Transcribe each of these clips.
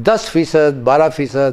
10%, 12%,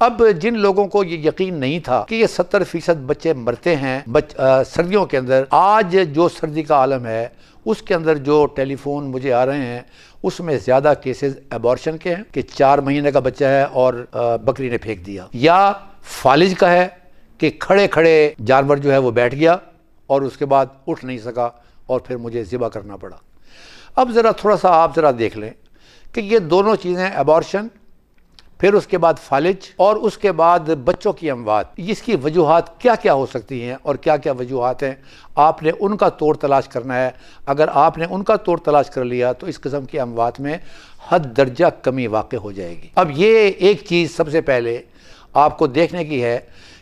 اب جن لوگوں کو یہ یقین نہیں تھا کہ یہ 70% بچے مرتے ہیں سردیوں کے اندر، آج جو سردی کا عالم ہے اس کے اندر جو ٹیلی فون مجھے آ رہے ہیں اس میں زیادہ کیسز ایبارشن کے ہیں کہ 4 مہینے کا بچہ ہے اور بکری نے پھینک دیا، یا فالج کا ہے کہ کھڑے کھڑے جانور جو ہے وہ بیٹھ گیا اور اس کے بعد اٹھ نہیں سکا اور پھر مجھے ذبح کرنا پڑا۔ اب ذرا تھوڑا سا آپ ذرا دیکھ لیں کہ یہ دونوں چیزیں، ایبارشن پھر اس کے بعد فالج اور اس کے بعد بچوں کی اموات، اس کی وجوہات کیا کیا ہو سکتی ہیں اور کیا کیا وجوہات ہیں، آپ نے ان کا توڑ تلاش کرنا ہے۔ اگر آپ نے ان کا توڑ تلاش کر لیا تو اس قسم کی اموات میں حد درجہ کمی واقع ہو جائے گی۔ اب یہ ایک چیز سب سے پہلے آپ کو دیکھنے کی ہے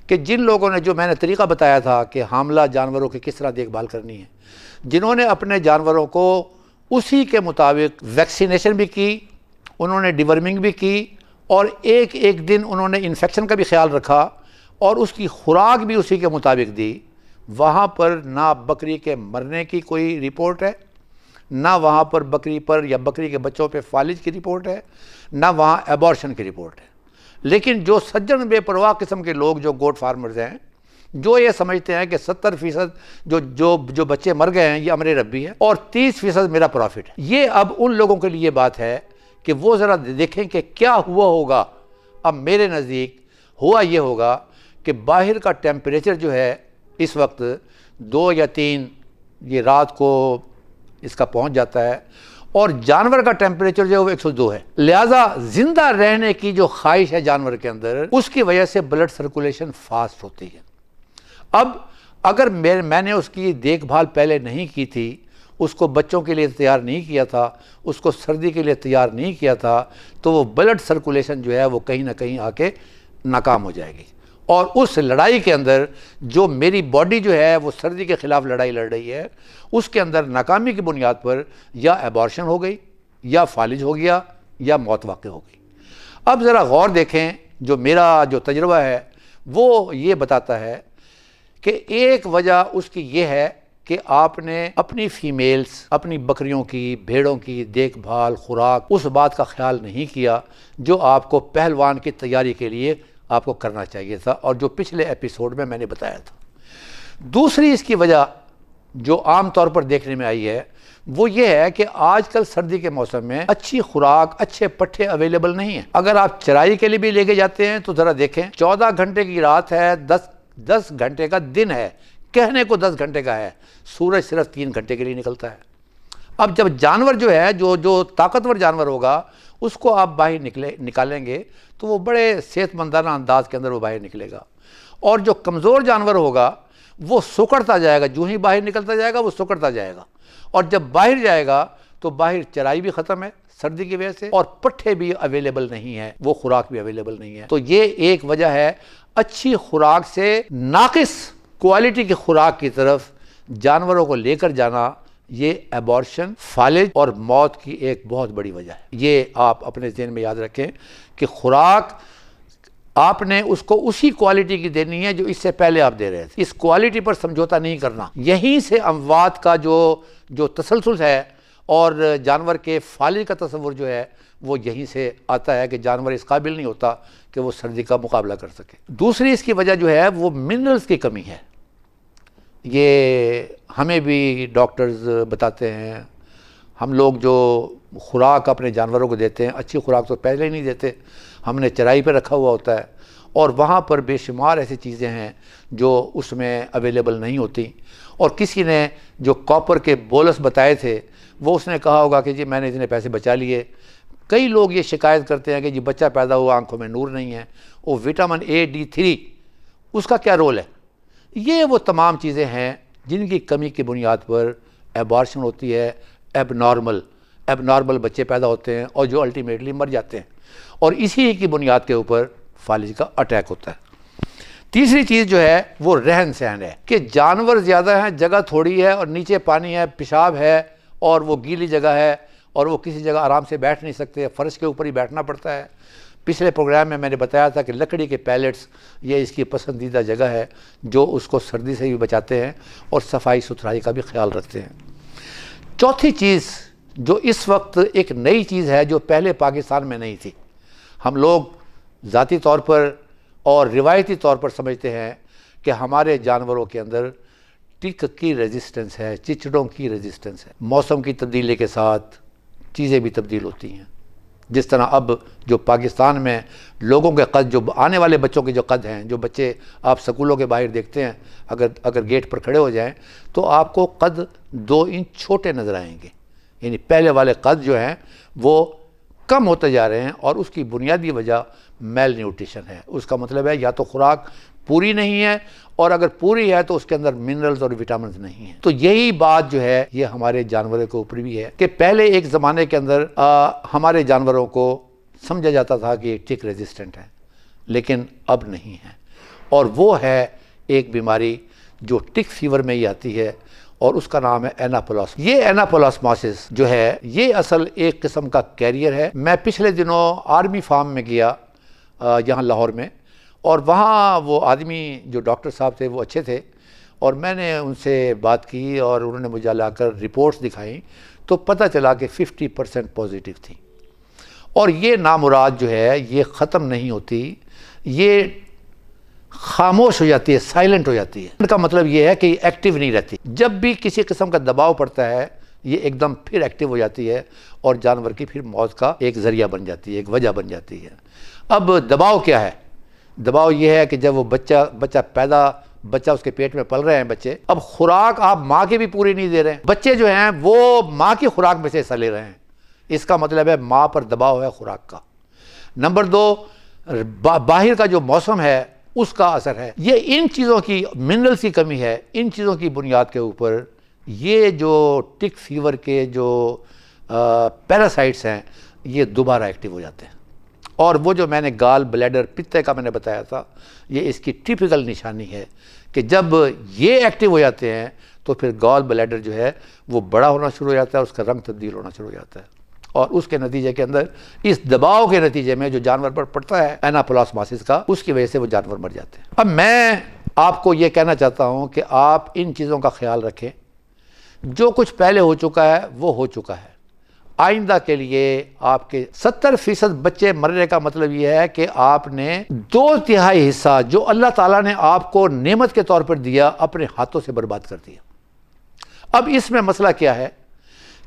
کہ جن لوگوں نے، جو میں نے طریقہ بتایا تھا کہ حاملہ جانوروں کی کس طرح دیکھ بھال کرنی ہے، جنہوں نے اپنے جانوروں کو اسی کے مطابق ویکسینیشن بھی کی، انہوں نے ڈیورمنگ بھی کی، اور ایک دن انہوں نے انفیکشن کا بھی خیال رکھا اور اس کی خوراک بھی اسی کے مطابق دی، وہاں پر نہ بکری کے مرنے کی کوئی رپورٹ ہے، نہ وہاں پر بکری پر یا بکری کے بچوں پہ فالج کی رپورٹ ہے، نہ وہاں ایبارشن کی رپورٹ ہے۔ لیکن جو سجن بے پرواہ قسم کے لوگ جو گوٹ فارمرز ہیں، جو یہ سمجھتے ہیں کہ 70% جو بچے مر گئے ہیں یہ امر ربی ہے اور 30% میرا پروفٹ ہے، یہ اب ان لوگوں کے لیے بات ہے کہ وہ ذرا دیکھیں کہ کیا ہوا ہوگا۔ اب میرے نزدیک ہوا یہ ہوگا کہ باہر کا ٹیمپریچر جو ہے اس وقت 2 یا 3 یہ رات کو اس کا پہنچ جاتا ہے، اور جانور کا ٹیمپریچر جو ہے وہ 102 ہے، لہٰذا زندہ رہنے کی جو خواہش ہے جانور کے اندر، اس کی وجہ سے بلڈ سرکولیشن فاسٹ ہوتی ہے۔ اب اگر میں نے اس کی دیکھ بھال پہلے نہیں کی تھی، اس کو بچوں کے لیے تیار نہیں کیا تھا، اس کو سردی کے لیے تیار نہیں کیا تھا، تو وہ بلڈ سرکولیشن جو ہے وہ کہیں نہ کہیں آ کے ناکام ہو جائے گی، اور اس لڑائی کے اندر جو میری باڈی جو ہے وہ سردی کے خلاف لڑائی لڑ رہی ہے، اس کے اندر ناکامی کی بنیاد پر یا ایبارشن ہو گئی، یا فالج ہو گیا، یا موت واقع ہو گئی۔ اب ذرا غور دیکھیں، جو میرا جو تجربہ ہے وہ یہ بتاتا ہے کہ ایک وجہ اس کی یہ ہے کہ آپ نے اپنی فیمیلز، اپنی بکریوں کی، بھیڑوں کی دیکھ بھال، خوراک، اس بات کا خیال نہیں کیا جو آپ کو پہلوان کی تیاری کے لیے آپ کو کرنا چاہیے تھا، اور جو پچھلے ایپیسوڈ میں نے بتایا تھا۔ دوسری اس کی وجہ جو عام طور پر دیکھنے میں آئی ہے وہ یہ ہے کہ آج کل سردی کے موسم میں اچھی خوراک، اچھے پٹھے اویلیبل نہیں ہیں۔ اگر آپ چرائی کے لیے بھی لے کے جاتے ہیں تو ذرا دیکھیں، 14 گھنٹے کی رات ہے، 10 گھنٹے کا دن ہے، کہنے کو 10 گھنٹے کا ہے، سورج صرف 3 گھنٹے کے لیے نکلتا ہے۔ اب جب جانور جو ہے، جو طاقتور جانور ہوگا، اس کو آپ باہر نکالیں گے تو وہ بڑے صحت مندانہ انداز کے اندر وہ باہر نکلے گا، اور جو کمزور جانور ہوگا وہ سکڑتا جائے گا، جو ہی باہر نکلتا جائے گا وہ سکڑتا جائے گا، اور جب باہر جائے گا تو باہر چرائی بھی ختم ہے سردی کی وجہ سے، اور پٹھے بھی اویلیبل نہیں ہے، وہ خوراک بھی اویلیبل نہیں ہے۔ تو یہ ایک وجہ ہے اچھی خوراک سے ناقص کوالٹی کی خوراک کی طرف جانوروں کو لے کر جانا، یہ ایبارشن، فالج اور موت کی ایک بہت بڑی وجہ ہے۔ یہ آپ اپنے ذہن میں یاد رکھیں کہ خوراک آپ نے اس کو اسی کوالٹی کی دینی ہے جو اس سے پہلے آپ دے رہے تھے، اس کوالٹی پر سمجھوتا نہیں کرنا۔ یہیں سے اموات کا جو تسلسل ہے اور جانور کے فالج کا تصور جو ہے وہ یہیں سے آتا ہے کہ جانور اس قابل نہیں ہوتا کہ وہ سردی کا مقابلہ کر سکے۔ دوسری اس کی وجہ جو ہے وہ منرلز کی کمی ہے۔ یہ ہمیں بھی ڈاکٹرز بتاتے ہیں، ہم لوگ جو خوراک اپنے جانوروں کو دیتے ہیں، اچھی خوراک تو پہلے ہی نہیں دیتے، ہم نے چرائی پہ رکھا ہوا ہوتا ہے، اور وہاں پر بے شمار ایسی چیزیں ہیں جو اس میں اویلیبل نہیں ہوتی۔ اور کسی نے جو کاپر کے بولس بتائے تھے، وہ اس نے کہا ہوگا کہ جی میں نے اتنے پیسے بچا لیے۔ کئی لوگ یہ شکایت کرتے ہیں کہ جی بچہ پیدا ہوا، آنکھوں میں نور نہیں ہے، وہ وٹامن A-D3 اس کا کیا رول ہے؟ یہ وہ تمام چیزیں ہیں جن کی کمی کی بنیاد پر ایبارشن ہوتی ہے، ایب نارمل بچے پیدا ہوتے ہیں اور جو الٹیمیٹلی مر جاتے ہیں، اور اسی کی بنیاد کے اوپر فالج کا اٹیک ہوتا ہے۔ تیسری چیز جو ہے وہ رہن سہن ہے کہ جانور زیادہ ہیں، جگہ تھوڑی ہے، اور نیچے پانی ہے، پیشاب ہے، اور وہ گیلی جگہ ہے، اور وہ کسی جگہ آرام سے بیٹھ نہیں سکتے، فرش کے اوپر ہی بیٹھنا پڑتا ہے۔ پچھلے پروگرام میں نے بتایا تھا کہ لکڑی کے پیلٹس یہ اس کی پسندیدہ جگہ ہے جو اس کو سردی سے بھی بچاتے ہیں اور صفائی ستھرائی کا بھی خیال رکھتے ہیں۔ چوتھی چیز جو اس وقت ایک نئی چیز ہے جو پہلے پاکستان میں نہیں تھی، ہم لوگ ذاتی طور پر اور روایتی طور پر سمجھتے ہیں کہ ہمارے جانوروں کے اندر ٹک کی ریزسٹنس ہے، چچڑوں کی ریزسٹنس ہے۔ موسم کی تبدیلی کے ساتھ چیزیں بھی تبدیل ہوتی ہیں، جس طرح اب جو پاکستان میں لوگوں کے قد، جو آنے والے بچوں کے جو قد ہیں، جو بچے آپ سکولوں کے باہر دیکھتے ہیں، اگر گیٹ پر کھڑے ہو جائیں تو آپ کو قد 2 انچ چھوٹے نظر آئیں گے، یعنی پہلے والے قد جو ہیں وہ کم ہوتے جا رہے ہیں، اور اس کی بنیادی وجہ میل نیوٹریشن ہے۔ اس کا مطلب ہے یا تو خوراک پوری نہیں ہے، اور اگر پوری ہے تو اس کے اندر منرلز اور وٹامنز نہیں ہیں۔ تو یہی بات جو ہے یہ ہمارے جانوروں کے اوپر بھی ہے کہ پہلے ایک زمانے کے اندر ہمارے جانوروں کو سمجھا جاتا تھا کہ یہ ٹک ریزسٹنٹ ہے، لیکن اب نہیں ہے، اور وہ ہے ایک بیماری جو ٹک فیور میں ہی آتی ہے، اور اس کا نام ہے ایناپلاسموسس۔ یہ ایناپلاسموسس جو ہے یہ اصل ایک قسم کا کیریئر ہے۔ میں پچھلے دنوں آرمی فارم میں گیا یہاں لاہور میں، اور وہاں وہ آدمی جو ڈاکٹر صاحب تھے وہ اچھے تھے، اور میں نے ان سے بات کی اور انہوں نے مجھے لا کر رپورٹس دکھائیں تو پتہ چلا کہ 50% پازیٹیو تھی، اور یہ نامراد جو ہے یہ ختم نہیں ہوتی، یہ خاموش ہو جاتی ہے، سائلنٹ ہو جاتی ہے۔ ان کا مطلب یہ ہے کہ یہ ایکٹیو نہیں رہتی، جب بھی کسی قسم کا دباؤ پڑتا ہے یہ ایک دم پھر ایکٹیو ہو جاتی ہے، اور جانور کی پھر موت کا ایک ذریعہ بن جاتی ہے، ایک وجہ بن جاتی ہے۔ اب دباؤ کیا ہے؟ دباؤ یہ ہے کہ جب وہ بچہ اس کے پیٹ میں پل رہے ہیں بچے، اب خوراک آپ ماں کے بھی پوری نہیں دے رہے ہیں، بچے جو ہیں وہ ماں کی خوراک میں سے حصہ لے رہے ہیں، اس کا مطلب ہے ماں پر دباؤ ہے خوراک کا۔ نمبر 2، باہر کا جو موسم ہے اس کا اثر ہے۔ یہ ان چیزوں کی، منرلز کی کمی ہے، ان چیزوں کی بنیاد کے اوپر یہ جو ٹک فیور کے جو پیراسائٹس ہیں یہ دوبارہ ایکٹیو ہو جاتے ہیں، اور وہ جو میں نے گال بلیڈر پتے کا میں نے بتایا تھا، یہ اس کی ٹیپیکل نشانی ہے کہ جب یہ ایکٹیو ہو جاتے ہیں تو پھر گال بلیڈر جو ہے وہ بڑا ہونا شروع ہو جاتا ہے، اس کا رنگ تبدیل ہونا شروع ہو جاتا ہے، اور اس کے نتیجے کے اندر اس دباؤ کے نتیجے میں جو جانور پر پڑتا ہے ایناپلاسموسس کا، اس کی وجہ سے وہ جانور مر جاتے ہیں۔ اب میں آپ کو یہ کہنا چاہتا ہوں کہ آپ ان چیزوں کا خیال رکھیں، جو کچھ پہلے ہو چکا ہے وہ ہو چکا ہے، آئندہ کے لیے آپ کے 70% بچے مرنے کا مطلب یہ ہے کہ آپ نے 2/3 حصہ جو اللہ تعالیٰ نے آپ کو نعمت کے طور پر دیا اپنے ہاتھوں سے برباد کر دیا۔ اب اس میں مسئلہ کیا ہے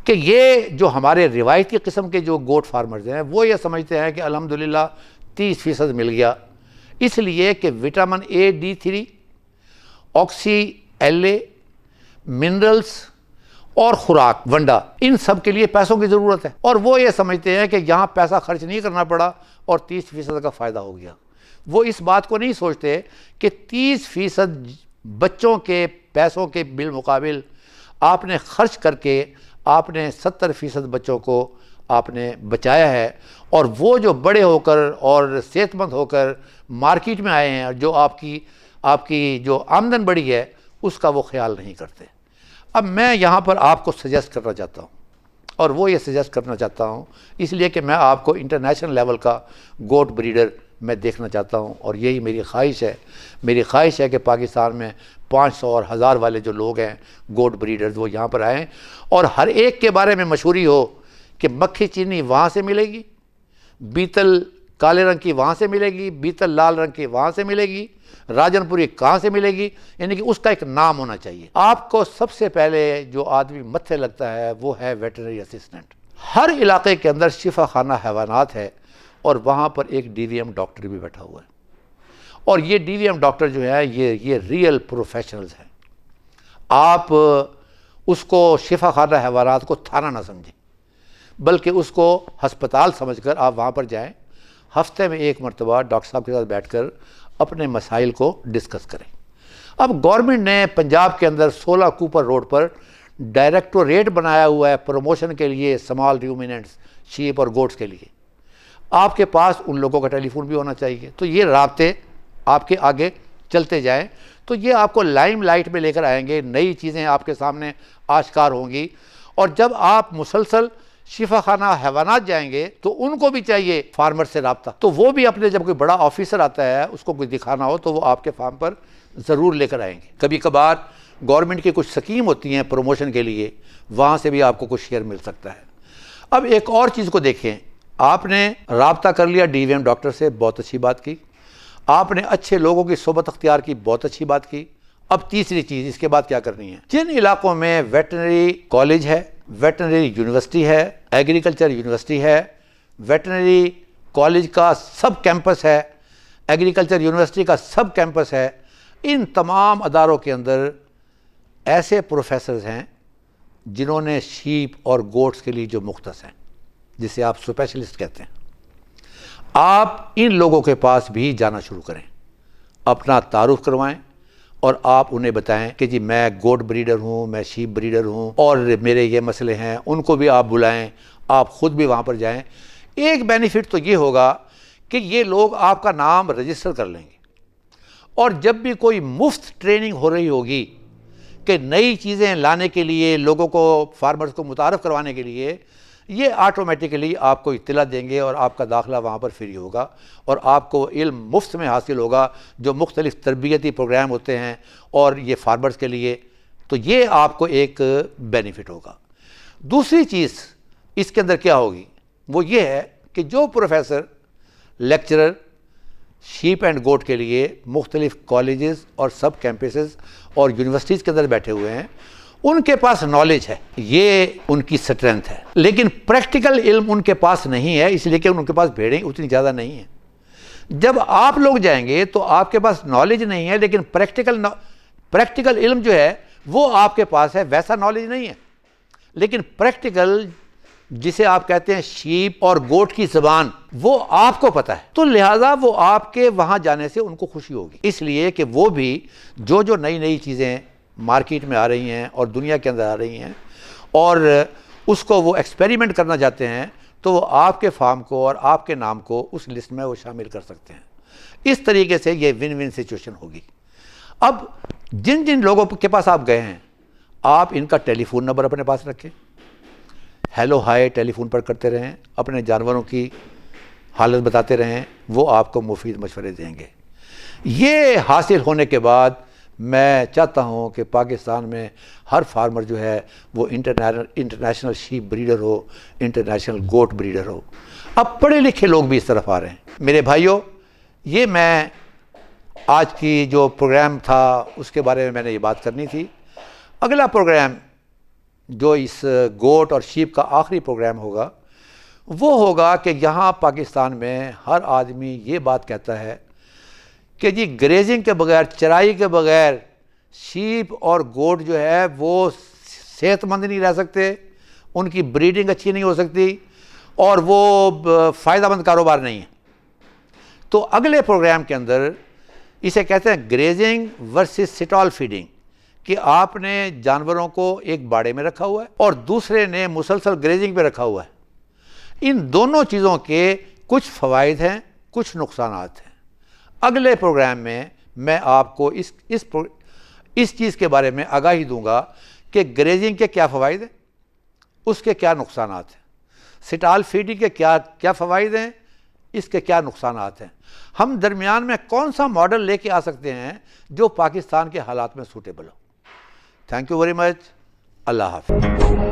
کہ یہ جو ہمارے روایتی قسم کے جو گوٹ فارمرز ہیں وہ یہ سمجھتے ہیں کہ الحمدللہ 30% مل گیا، اس لیے کہ vitamin A D3، آکسی LA، minerals اور خوراک ونڈا، ان سب کے لیے پیسوں کی ضرورت ہے، اور وہ یہ سمجھتے ہیں کہ یہاں پیسہ خرچ نہیں کرنا پڑا اور 30% کا فائدہ ہو گیا۔ وہ اس بات کو نہیں سوچتے کہ 30% بچوں کے پیسوں کے بالمقابل آپ نے خرچ کر کے آپ نے 70% بچوں کو آپ نے بچایا ہے، اور وہ جو بڑے ہو کر اور صحت مند ہو کر مارکیٹ میں آئے ہیں، جو آپ کی جو آمدن بڑھی ہے اس کا وہ خیال نہیں کرتے۔ اب میں یہاں پر آپ کو سجیسٹ کرنا چاہتا ہوں، اور وہ یہ سجیسٹ کرنا چاہتا ہوں اس لیے کہ میں آپ کو انٹرنیشنل لیول کا گوٹ بریڈر میں دیکھنا چاہتا ہوں، اور یہی میری خواہش ہے۔ میری خواہش ہے کہ پاکستان میں 500 اور 1000 والے جو لوگ ہیں گوٹ بریڈرز وہ یہاں پر آئیں، اور ہر ایک کے بارے میں مشہوری ہو کہ مکھی چینی وہاں سے ملے گی، بیتل کالے رنگ کی وہاں سے ملے گی، بیتل لال رنگ کی وہاں سے ملے گی، راجن پوری کہاں سے ملے گی، یعنی کہ اس کا ایک نام ہونا چاہیے۔ آپ کو سب سے پہلے جو آدمی متھے لگتا ہے وہ ہے ویٹرنری اسسٹنٹ۔ ہر علاقے کے اندر شفا خانہ حیوانات ہے، اور وہاں پر ایک DVM ڈاکٹر بھی بیٹھا ہوا ہے، اور یہ DVM ڈاکٹر جو ہے یہ ریئل پروفیشنلز ہیں۔ آپ اس کو شفا خانہ حیوانات کو تھانہ نہ سمجھیں، بلکہ اس کو ہسپتال سمجھ کر آپ وہاں پر جائیں، ہفتے میں 1 مرتبہ ڈاکٹر صاحب کے ساتھ بیٹھ کر اپنے مسائل کو ڈسکس کریں۔ اب گورنمنٹ نے پنجاب کے اندر 16 کوپر روڈ پر ڈائریکٹوریٹ بنایا ہوا ہے پروموشن کے لیے اسمال ریومیننٹس، شیپ اور گوٹس کے لیے۔ آپ کے پاس ان لوگوں کا ٹیلی فون بھی ہونا چاہیے، تو یہ رابطے آپ کے آگے چلتے جائیں تو یہ آپ کو لائم لائٹ میں لے کر آئیں گے، نئی چیزیں آپ کے سامنے آشکار ہوں گی، اور جب آپ مسلسل شفا خانہ حیوانات جائیں گے تو ان کو بھی چاہیے فارمر سے رابطہ، تو وہ بھی اپنے جب کوئی بڑا آفیسر آتا ہے اس کو کوئی دکھانا ہو تو وہ آپ کے فارم پر ضرور لے کر آئیں گے۔ کبھی کبھار گورنمنٹ کی کچھ سکیم ہوتی ہیں پروموشن کے لیے، وہاں سے بھی آپ کو کچھ شیئر مل سکتا ہے۔ اب ایک اور چیز کو دیکھیں، آپ نے رابطہ کر لیا DVM ڈاکٹر سے، بہت اچھی بات کی۔ آپ نے اچھے لوگوں کی صحبت اختیار کی، بہت اچھی بات کی۔ اب تیسری چیز اس کے بعد کیا کرنی ہے؟ جن علاقوں میں ویٹرنری کالج ہے، ویٹرنری یونیورسٹی ہے، ایگریکلچر یونیورسٹی ہے، ویٹرنری کالج کا سب کیمپس ہے، ایگریکلچر یونیورسٹی کا سب کیمپس ہے، ان تمام اداروں کے اندر ایسے پروفیسرز ہیں جنہوں نے شیپ اور گوٹس کے لیے جو مختص ہیں، جسے آپ اسپیشلسٹ کہتے ہیں، آپ ان لوگوں کے پاس بھی جانا شروع کریں، اپنا تعارف کروائیں اور آپ انہیں بتائیں کہ جی میں گوٹ بریڈر ہوں، میں شیپ بریڈر ہوں اور میرے یہ مسئلے ہیں، ان کو بھی آپ بلائیں، آپ خود بھی وہاں پر جائیں۔ ایک بینیفٹ تو یہ ہوگا کہ یہ لوگ آپ کا نام رجسٹر کر لیں گے، اور جب بھی کوئی مفت ٹریننگ ہو رہی ہوگی کہ نئی چیزیں لانے کے لیے، لوگوں کو، فارمرز کو متعارف کروانے کے لیے، یہ آٹومیٹیکلی آپ کو اطلاع دیں گے اور آپ کا داخلہ وہاں پر فری ہوگا اور آپ کو علم مفت میں حاصل ہوگا، جو مختلف تربیتی پروگرام ہوتے ہیں اور یہ فارمرز کے لیے، تو یہ آپ کو ایک بینیفٹ ہوگا۔ دوسری چیز اس کے اندر کیا ہوگی؟ وہ یہ ہے کہ جو پروفیسر، لیکچرر شیپ اینڈ گوٹ کے لیے مختلف کالجز اور سب کیمپسز اور یونیورسٹیز کے اندر بیٹھے ہوئے ہیں، ان کے پاس نالج ہے، یہ ان کی سٹرینتھ ہے، لیکن پریکٹیکل علم ان کے پاس نہیں ہے، اس لیے کہ ان کے پاس بھیڑیں اتنی زیادہ نہیں ہیں۔ جب آپ لوگ جائیں گے تو آپ کے پاس نالج نہیں ہے، لیکن پریکٹیکل علم جو ہے وہ آپ کے پاس ہے، ویسا نالج نہیں ہے، لیکن پریکٹیکل جسے آپ کہتے ہیں شیپ اور گوٹ کی زبان، وہ آپ کو پتہ ہے، تو لہٰذا وہ آپ کے وہاں جانے سے ان کو خوشی ہوگی، اس لیے کہ وہ بھی جو نئی چیزیں مارکیٹ میں آ رہی ہیں اور دنیا کے اندر آ رہی ہیں اور اس کو وہ ایکسپیریمنٹ کرنا چاہتے ہیں، تو وہ آپ کے فارم کو اور آپ کے نام کو اس لسٹ میں وہ شامل کر سکتے ہیں۔ اس طریقے سے یہ ون ون سچویشن ہوگی۔ اب جن لوگوں کے پاس آپ گئے ہیں، آپ ان کا ٹیلی فون نمبر اپنے پاس رکھیں، ہیلو ہائے ٹیلی فون پر کرتے رہیں، اپنے جانوروں کی حالت بتاتے رہیں، وہ آپ کو مفید مشورے دیں گے۔ یہ حاصل ہونے کے بعد میں چاہتا ہوں کہ پاکستان میں ہر فارمر جو ہے وہ انٹرنیشنل شیپ بریڈر ہو، انٹرنیشنل گوٹ بریڈر ہو۔ اب پڑھے لکھے لوگ بھی اس طرف آ رہے ہیں۔ میرے بھائیوں، یہ میں آج کی جو پروگرام تھا اس کے بارے میں نے یہ بات کرنی تھی۔ اگلا پروگرام جو اس گوٹ اور شیپ کا آخری پروگرام ہوگا، وہ ہوگا کہ یہاں پاکستان میں ہر آدمی یہ بات کہتا ہے کہ جی گریزنگ کے بغیر، چرائی کے بغیر شیپ اور گوٹ جو ہے وہ صحت مند نہیں رہ سکتے، ان کی بریڈنگ اچھی نہیں ہو سکتی اور وہ فائدہ مند کاروبار نہیں ہے۔ تو اگلے پروگرام کے اندر اسے کہتے ہیں گریزنگ ورسز سٹال فیڈنگ، کہ آپ نے جانوروں کو ایک باڑے میں رکھا ہوا ہے اور دوسرے نے مسلسل گریزنگ پہ رکھا ہوا ہے۔ ان دونوں چیزوں کے کچھ فوائد ہیں، کچھ نقصانات ہیں۔ اگلے پروگرام میں آپ کو اس چیز کے بارے میں آگاہی دوں گا کہ گریزنگ کے کیا فوائد ہیں، اس کے کیا نقصانات ہیں، سٹال فیڈنگ کے کیا فوائد ہیں، اس کے کیا نقصانات ہیں، ہم درمیان میں کون سا ماڈل لے کے آ سکتے ہیں جو پاکستان کے حالات میں سوٹیبل ہو۔ Thank you very much. اللہ حافظ۔